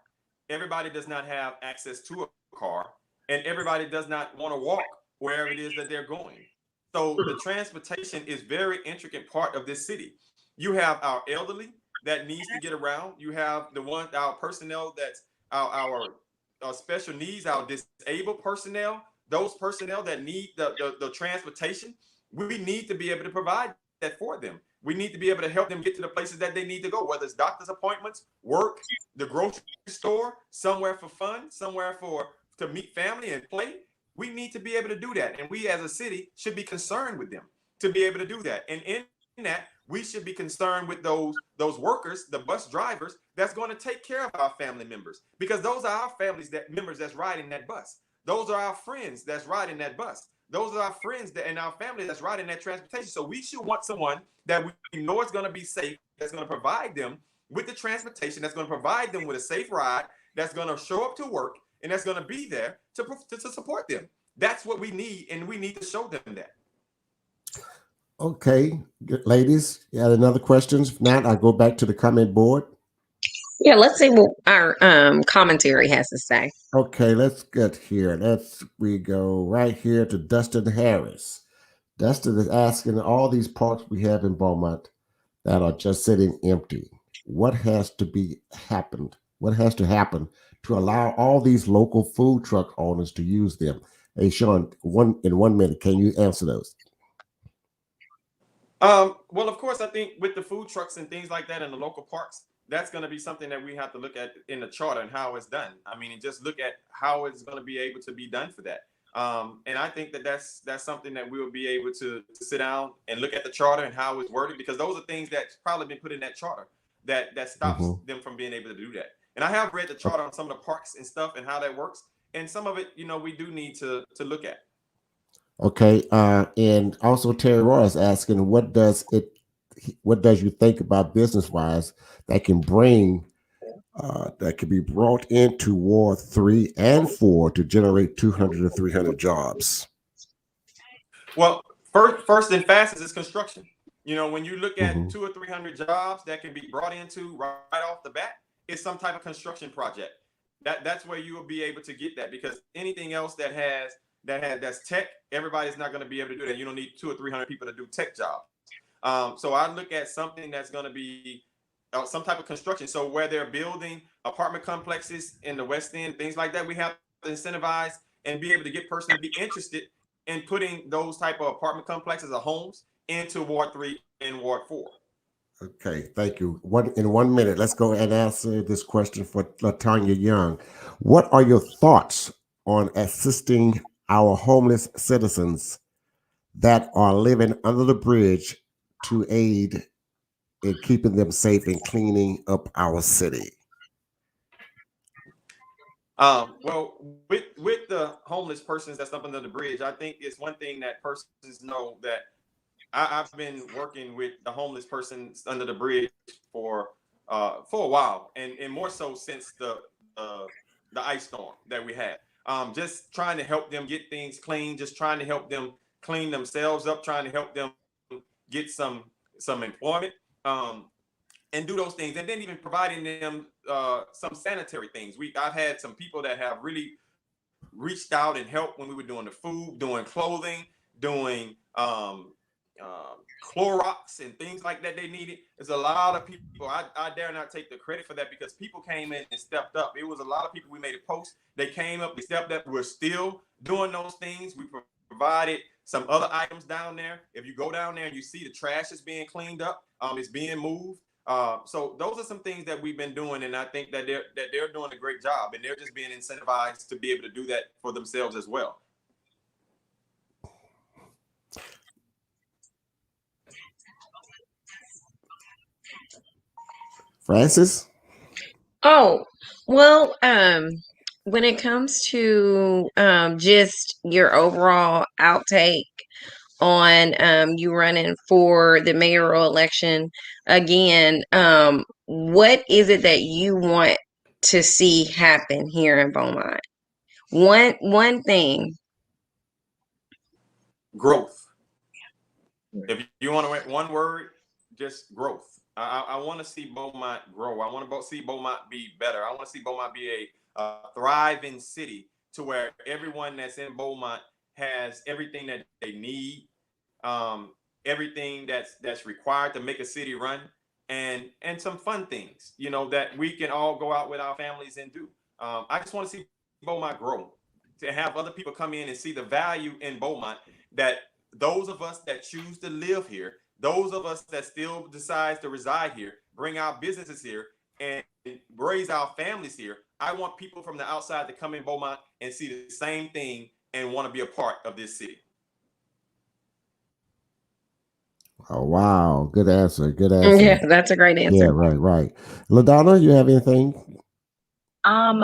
Everybody does not have access to a car, and everybody does not want to walk wherever it is that they're going. So the transportation is very intricate part of this city. You have our elderly that needs to get around. You have our personnel that's our special needs, our disabled personnel, those personnel that need the transportation. We need to be able to provide that for them. We need to be able to help them get to the places that they need to go, whether it's doctor's appointments, work, the grocery store, somewhere for fun, somewhere to meet family and play. We need to be able to do that. And we as a city should be concerned with them to be able to do that. And in that, we should be concerned with those workers, the bus drivers, that's going to take care of our family members, because those are our members that's riding that bus. Those are our friends that's riding that bus. Those are our friends and our family that's riding that transportation. So we should want someone that we know is going to be safe, that's going to provide them with the transportation, that's going to provide them with a safe ride, that's going to show up to work, and that's going to be there to support them. That's what we need, and we need to show them that.
Okay, ladies, you had another questions? If not, I go back to the comment board.
Yeah, let's see what our commentary has to say.
Okay, let's get here. We go right here to Dustin Harris. Dustin is asking all these parks we have in Beaumont that are just sitting empty. What has to be happened? What has to happen to allow all these local food truck owners to use them? Hey, Sean, in 1 minute, can you answer those?
Well, of course, I think with the food trucks and things like that in the local parks, that's going to be something that we have to look at in the charter and how it's done. I mean, and just look at how it's going to be able to be done for that. And I think that's something that we will be able to sit down and look at the charter and how it's worded, because those are things that's probably been put in that charter that stops them from being able to do that. And I have read the charter on some of the parks and stuff and how that works. And some of it, we do need to look at.
Okay, and also Terry Roy is asking, what does you think about business wise that can be brought into Ward 3 and 4 to generate 200 to 300 jobs?
Well, first and fastest is construction. When you look at 200 or 300 jobs that can be brought into right off the bat, it's some type of construction project. That's where you will be able to get that, because anything else that's tech, everybody's not going to be able to do that. You don't need 200 or 300 people to do tech jobs. So I look at something that's going to be some type of construction. So where they're building apartment complexes in the West End, things like that, we have to incentivize and be able to get person to be interested in putting those type of apartment complexes or homes into Ward 3 and Ward 4.
Okay, thank you. In 1 minute, let's go and answer this question for LaTanya Young. What are your thoughts on assisting our homeless citizens that are living under the bridge to aid in keeping them safe and cleaning up our city?
Well, with the homeless persons that's up under the bridge, I think it's one thing that persons know that I've been working with the homeless persons under the bridge for a while, and more so since the ice storm that we had. Just trying to help them get things clean, just trying to help them clean themselves up, trying to help them get some employment, and do those things, and then even providing them some sanitary things. I've had some people that have really reached out and helped when we were doing the food, doing clothing, doing Clorox and things like that they needed. There's a lot of people. I dare not take the credit for that because people came in and stepped up. It was a lot of people. We made a post. They came up, they stepped up. We're still doing those things. We provided some other items down there. If you go down there and you see the trash is being cleaned up, it's being moved. So those are some things that we've been doing, and I think that they're doing a great job, and they're just being incentivized to be able to do that for themselves as well.
Francis?
Oh, well, when it comes to just your overall outtake on you running for the mayoral election again, what is it that you want to see happen here in Beaumont? One thing.
Growth. If you want to write one word, just growth. I want to see Beaumont grow. I want to see Beaumont be better. I want to see Beaumont be a thriving city to where everyone that's in Beaumont has everything that they need, everything that's required to make a city run, and some fun things, that we can all go out with our families and do. I just want to see Beaumont grow, to have other people come in and see the value in Beaumont, that those of us that choose to live here, those of us that still decides to reside here, bring our businesses here, and raise our families here. I want people from the outside to come in Beaumont and see the same thing and want to be a part of this city.
Oh, wow. Good answer. Good answer.
Yeah, that's a great answer.
Yeah, right. LaDonna, you have anything?
I'm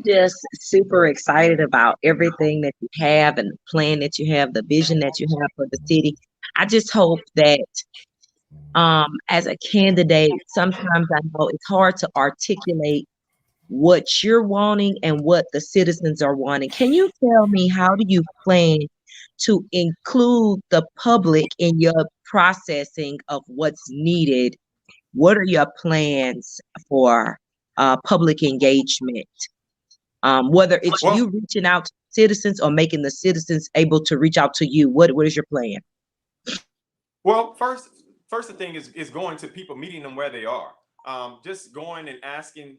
just super excited about everything that you have and the plan that you have, the vision that you have for the city. I just hope that as a candidate, sometimes I know it's hard to articulate what you're wanting and what the citizens are wanting. Can you tell me, how do you plan to include the public in your processing of what's needed? What are your plans for public engagement? Whether it's you reaching out to citizens or making the citizens able to reach out to you, what is your plan?
Well, first the thing is going to people, meeting them where they are. Just going and asking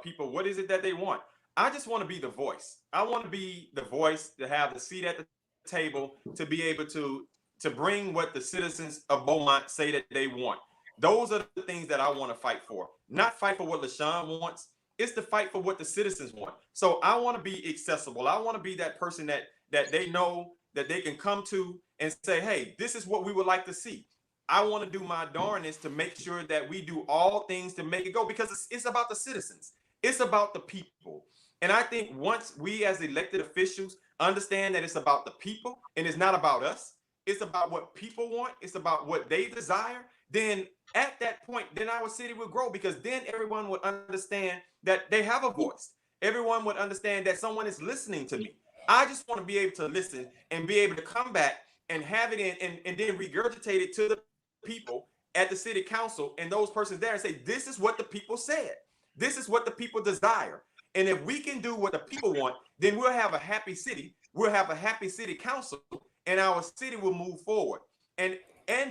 people, what is it that they want? I just want to be the voice. I want to be the voice, to have the seat at the table, to be able to bring what the citizens of Beaumont say that they want. Those are the things that I want to fight for. Not fight for what LaShon wants. It's to fight for what the citizens want. So I want to be accessible. I want to be that person that they know that they can come to and say, hey, this is what we would like to see. I want to do my darnest to make sure that we do all things to make it go, because it's about the citizens. It's about the people. And I think once we as elected officials understand that it's about the people and it's not about us, it's about what people want, it's about what they desire, then at that point, then our city will grow, because then everyone would understand that they have a voice. Everyone would understand that someone is listening to me. I just want to be able to listen and be able to come back and have it in and then regurgitate it to the people at the city council and those persons there and say, this is what the people said. This is what the people desire. And if we can do what the people want, then we'll have a happy city. We'll have a happy city council, and our city will move forward and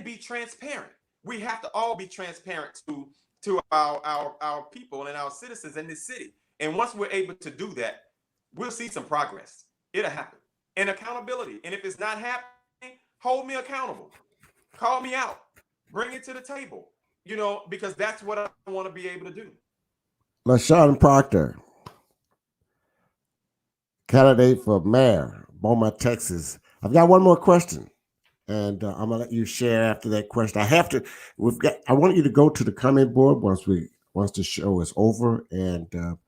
be transparent. We have to all be transparent to our people and our citizens in this city. And once we're able to do that, we'll see some progress. It'll happen. And accountability. And if it's not happening, hold me accountable. Call me out. Bring it to the table. Because that's what I want to be able to do.
LaShon Proctor, candidate for mayor, Beaumont, Texas. I've got one more question, and I'm gonna let you share after that question. I want you to go to the comment board once the show is over, and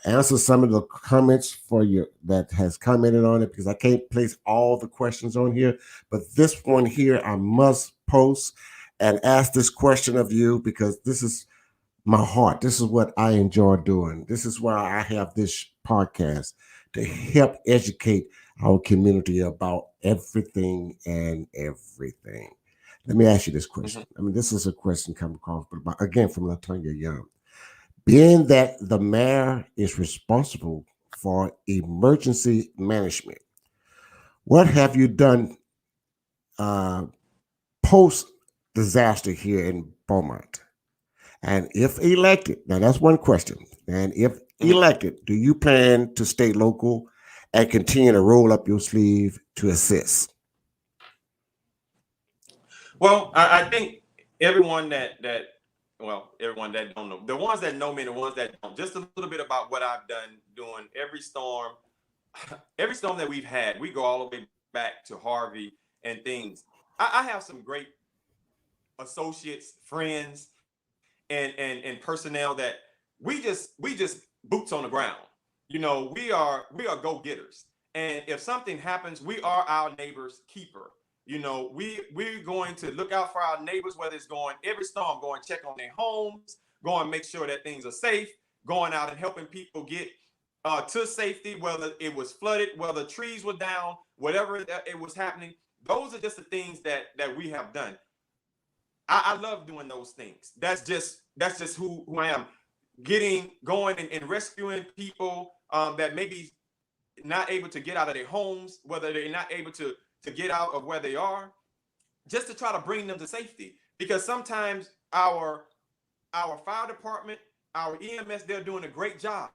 answer some of the comments for you that has commented on it, because I can't place all the questions on here, but this one here I must post and ask this question of you, because this is my heart. This is what I enjoy doing. This is why I have this podcast, to help educate our community about everything and everything. Let me ask you this question. I mean, this is a question coming across, but again, from LaTonya Young. Being that the mayor is responsible for emergency management, what have you done uh, post disaster here in Beaumont? And if elected, now that's one question. And if elected, do you plan to stay local and continue to roll up your sleeve to assist?
Well, I think everyone everyone that don't know, the ones that know me, the ones that don't, just a little bit about what I've done doing every storm that we've had. We go all the way back to Harvey and things. I have some great associates, friends, and personnel that we just boots on the ground. We are go-getters. And if something happens, we are our neighbor's keeper. We're going to look out for our neighbors, whether it's going every storm, going check on their homes, going make sure that things are safe, going out and helping people get to safety, whether it was flooded, whether trees were down, whatever it was happening. Those are just the things that we have done. I love doing those things. That's just who I am. Going and rescuing people that may be not able to get out of their homes, whether they're not able to get out of where they are, just to try to bring them to safety. Because sometimes our fire department, our EMS, they're doing a great job,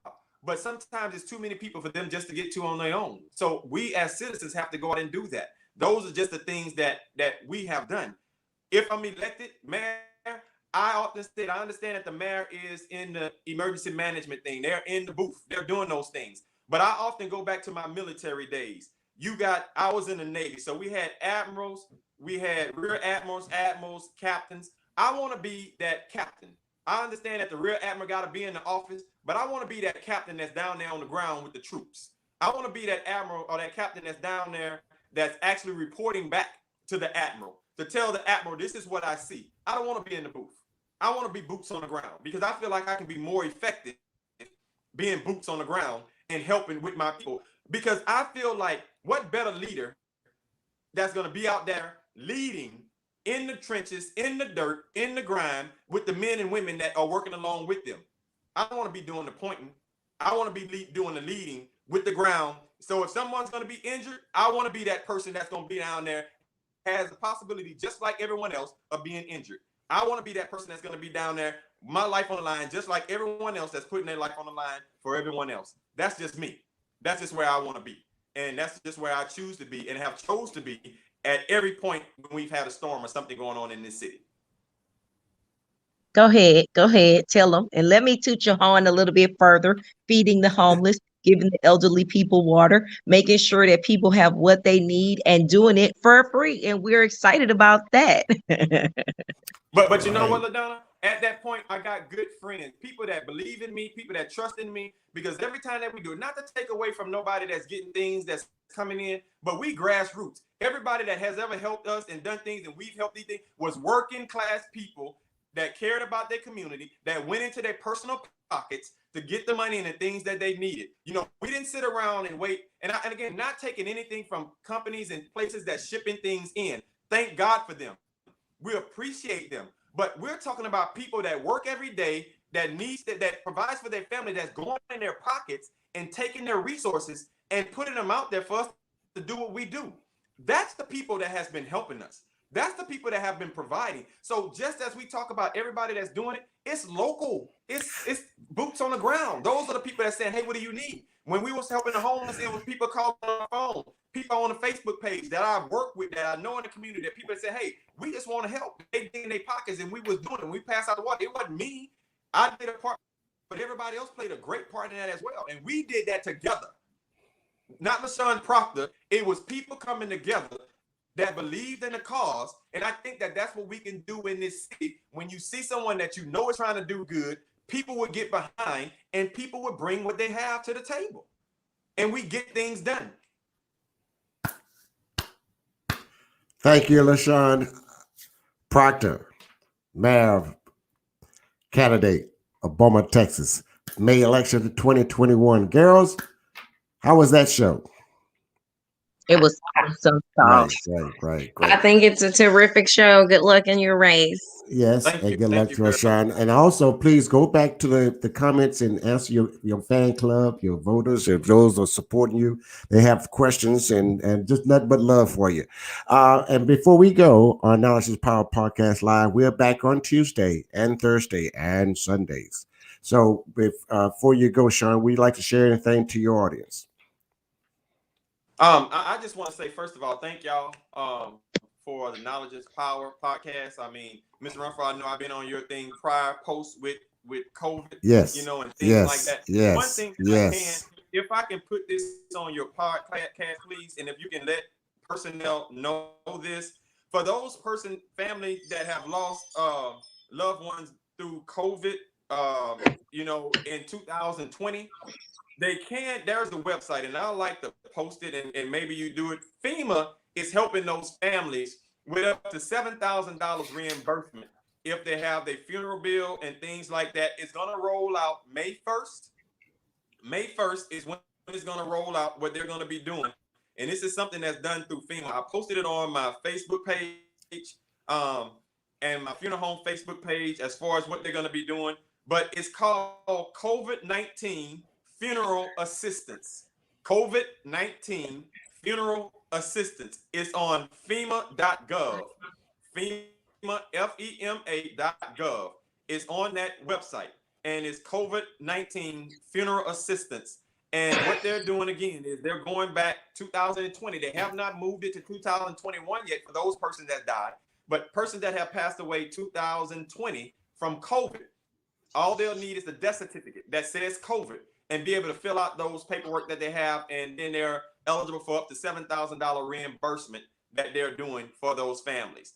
but sometimes it's too many people for them just to get to on their own. So we as citizens have to go out and do that. Those are just the things that we have done. If I'm elected mayor, I often said I understand that the mayor is in the emergency management thing. They're in the booth. They're doing those things. But I often go back to my military days. I was in the Navy. So we had admirals, we had rear admirals, captains. I want to be that captain. I understand that the rear admiral got to be in the office, but I want to be that captain that's down there on the ground with the troops. I want to be that admiral or that captain that's down there that's actually reporting back to the admiral to tell the admiral, this is what I see. I don't want to be in the booth. I want to be boots on the ground because I feel like I can be more effective being boots on the ground and helping with my people. Because I feel like what better leader that's going to be out there leading in the trenches, in the dirt, in the grime with the men and women that are working along with them. I don't want to be doing the pointing. I want to be doing the leading with the ground. So if someone's going to be injured, I want to be that person that's going to be down there, has the possibility, just like everyone else, of being injured. I want to be that person that's going to be down there, my life on the line, just like everyone else that's putting their life on the line for everyone else. That's just me. That's just where I want to be. And that's just where I choose to be and have chose to be at every point when we've had a storm or something going on in this city.
Go ahead. Tell them. And let me toot your horn a little bit further. Feeding the homeless, giving the elderly people water, making sure that people have what they need and doing it for free. And we're excited about that.
But you know what, LaDonna? At that point, I got good friends, people that believe in me, people that trust in me, because every time that we do it, not to take away from nobody that's getting things that's coming in, but we grassroots. Everybody that has ever helped us and done things and we've helped these things was working class people that cared about their community, that went into their personal pockets to get the money and the things that they needed. We didn't sit around and wait. And again, not taking anything from companies and places that shipping things in. Thank God for them. We appreciate them. But we're talking about people that work every day, that provides for their family, that's going in their pockets and taking their resources and putting them out there for us to do what we do. That's the people that has been helping us. That's the people that have been providing. So just as we talk about everybody that's doing it, it's local. It's boots on the ground. Those are the people that saying, hey, what do you need? When we was helping the homeless, it was people calling on the phone, people on the Facebook page that I've worked with, that I know in the community, that people that say, hey, we just want to help. They dig in their pockets, and we was doing it. We passed out the water. It wasn't me. I did a part, but everybody else played a great part in that as well. And we did that together. Not LaShon Proctor. It was people coming together that believed in the cause. And I think that that's what we can do in this city. When you see someone that you know is trying to do good, people would get behind and people would bring what they have to the table. And we get things done.
Thank you, LaShon Proctor, mayor candidate of Beaumont, Texas. May election 2021. Girls, how was that show?
It was awesome
Right,
sauce.
right,
I
great.
think it's a terrific show. Good luck in your race.
Yes,
Thank
and
you.
good
Thank
luck
you
to
very
us,
much.
Sean. And also, please go back to the comments and answer your fan club, your voters, if those are supporting you. They have questions and just nothing but love for you. And before we go on Knowledge is Power Podcast Live, we're back on Tuesday and Thursday and Sundays. So before you go, Sean, would you like to share anything to your audience?
I just want to say, first of all, thank y'all for the Knowledge is Power podcast. I mean, Mr. Runford, I know I've been on your thing prior posts with COVID,
Yes,
and things like
yes,
that. One
yes,
thing that I can,
yes.
if I can put this on your podcast, please, and if you can let personnel know this, for those family that have lost loved ones through COVID, in 2020. There's a website, and I like to post it, and maybe you do it. FEMA is helping those families with up to $7,000 reimbursement if they have their funeral bill and things like that. It's going to roll out May 1st. May 1st is when it's going to roll out, what they're going to be doing. And this is something that's done through FEMA. I posted it on my Facebook page um, and my funeral home Facebook page as far as what they're going to be doing. But it's called COVID-19 Funeral Assistance. COVID-19 Funeral Assistance. It's on FEMA.gov. FEMA, FEMA.gov. It's on that website. And it's COVID-19 Funeral Assistance. And what they're doing again is they're going back 2020. They have not moved it to 2021 yet for those persons that died, but persons that have passed away 2020 from COVID. All they'll need is the death certificate that says COVID and be able to fill out those paperwork that they have, and then they're eligible for up to $7,000 reimbursement that they're doing for those families.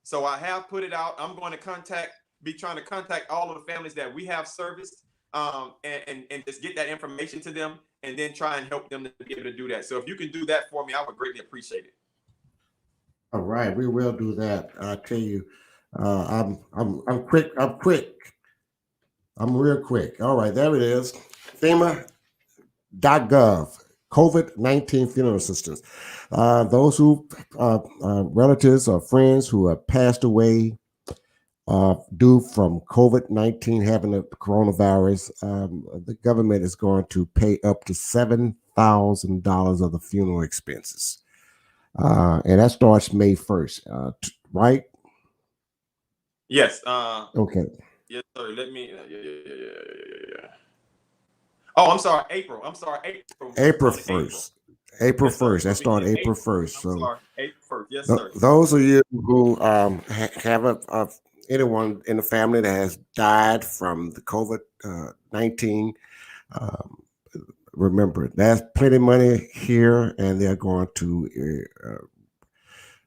So I have put it out. I'm going to be trying to contact all of the families that we have serviced, and just get that information to them, and then try and help them to be able to do that. So if you can do that for me, I would greatly appreciate it.
All right, we will do that. I tell you, I'm quick. I'm quick. I'm real quick. All right, there it is. FEMA.gov. COVID-19 funeral assistance. Those who relatives or friends who have passed away due from COVID-19, having the coronavirus, the government is going to pay up to $7,000 of the funeral expenses. And that starts May 1st, right?
Yes.
Okay.
Yes, sir. Let me. Yeah. Oh, I'm sorry, April.
April
Starting
1st. April
Yes, sir.
1st. That started April 1st.
I'm
So
sorry, April 1st. Yes, sir.
those of you who have anyone in the family that has died from the COVID-19, remember, there's plenty of money here, and they're going to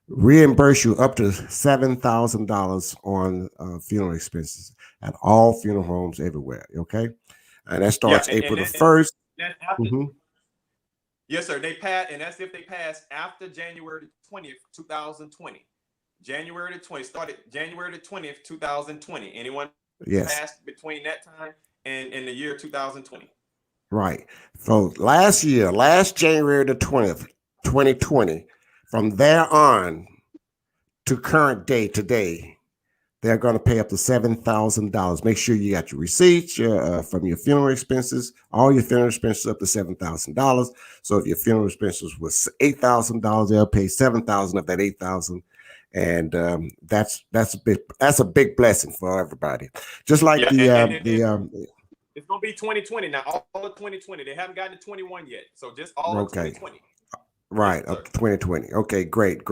reimburse you up to $7,000 on funeral expenses at all funeral homes everywhere. Okay, and that starts April the 1st.
That's after.
Mm-hmm.
Yes, sir. They pass, and that's if they pass after January 20th, 2020. January the 20th started January the 20th, 2020. Anyone passed between that time and in the year 2020.
Right. So last January the 20th, 2020, from there on to current day today, they're going to pay up to $7,000. Make sure you got your receipts from your funeral expenses, all your funeral expenses up to $7,000. So if your funeral expenses was $8,000, they'll pay $7,000 of that $8,000. And that's a big blessing for everybody. Just like
it's going to be 2020 now. All of 2020. They haven't gotten to 21 yet. So just all of 2020.
Right, up to 2020. Okay, great.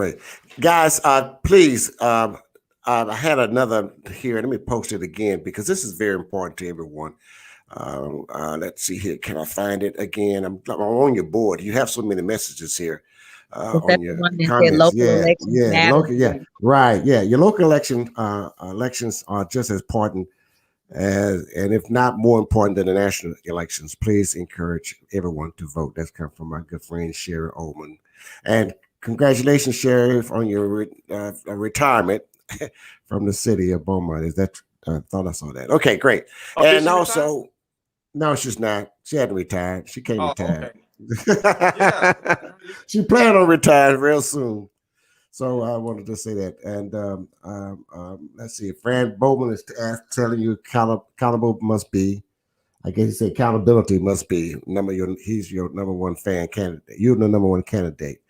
Guys, please, I had another here. Let me post it again because this is very important to everyone. Let's see here. Can I find it again? I'm on your board. You have so many messages here on your comments. Right. Yeah, your local elections are just as important and if not more important than the national elections. Please encourage everyone to vote. That's come from my good friend Sherry Ullman. And congratulations, Sheriff, on your retirement from the city of Beaumont. Is that? I thought I saw that. Okay, great. And also, no, she's not. She hadn't retired. She came retired.
Okay.
She planned on retiring real soon. So I wanted to say that. And let's see. Fran Bowman is telling you accountable must be. I guess he said accountability must be he's your number one fan candidate. You're the number one candidate.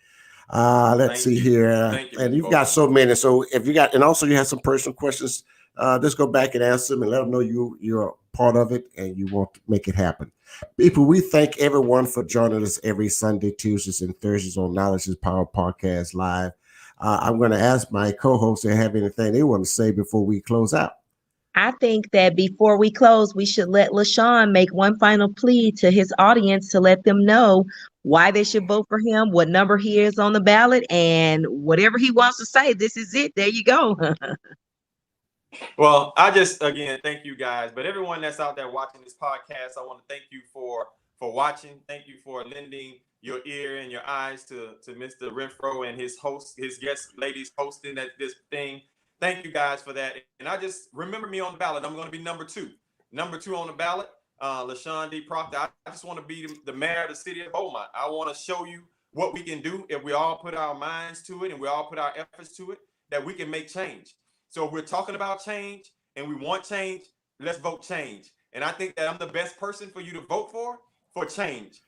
Let's see here. And you've got so many. So if you got, and also you have some personal questions, just go back and ask them and let them know you're part of it and you want to make it happen. People, we thank everyone for joining us every Sunday, Tuesdays, and Thursdays on Knowledge is Power Podcast Live. I'm going to ask my co-hosts if they have anything they want to say before we close out.
I think that before we close, we should let LaShon make one final plea to his audience to let them know why they should vote for him, what number he is on the ballot, and whatever he wants to say. This is it. There you go.
Well, I just, again, thank you guys. But everyone that's out there watching this podcast, I want to thank you for watching. Thank you for lending your ear and your eyes to Mr. Renfro and his guest ladies hosting this thing. Thank you guys for that. And I just remember me on the ballot. I'm going to be number 2. Number 2 on the ballot, LaShon D. Proctor. I just want to be the mayor of the city of Beaumont. I want to show you what we can do if we all put our minds to it and we all put our efforts to it, that we can make change. So if we're talking about change and we want change, let's vote change. And I think that I'm the best person for you to vote for change.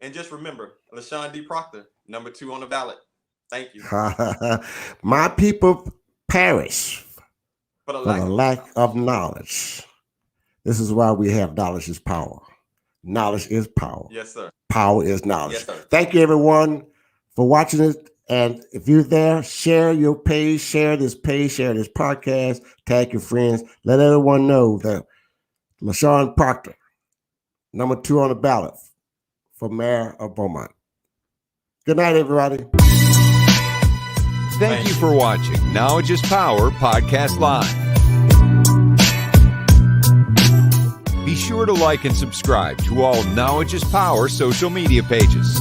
And just remember, LaShon D. Proctor, number 2 on the ballot. Thank you.
My people perish
for the
lack of knowledge. This is why we have knowledge is power. Knowledge is power.
Yes, sir.
Power is knowledge.
Yes, sir.
Thank you, everyone, for watching it. And if you're there, share your page, share this podcast, tag your friends. Let everyone know that LaShon Proctor, number 2 on the ballot for mayor of Beaumont. Good night, everybody.
Thank you for watching Knowledge is Power Podcast Live. Be sure to like and subscribe to all Knowledge is Power social media pages.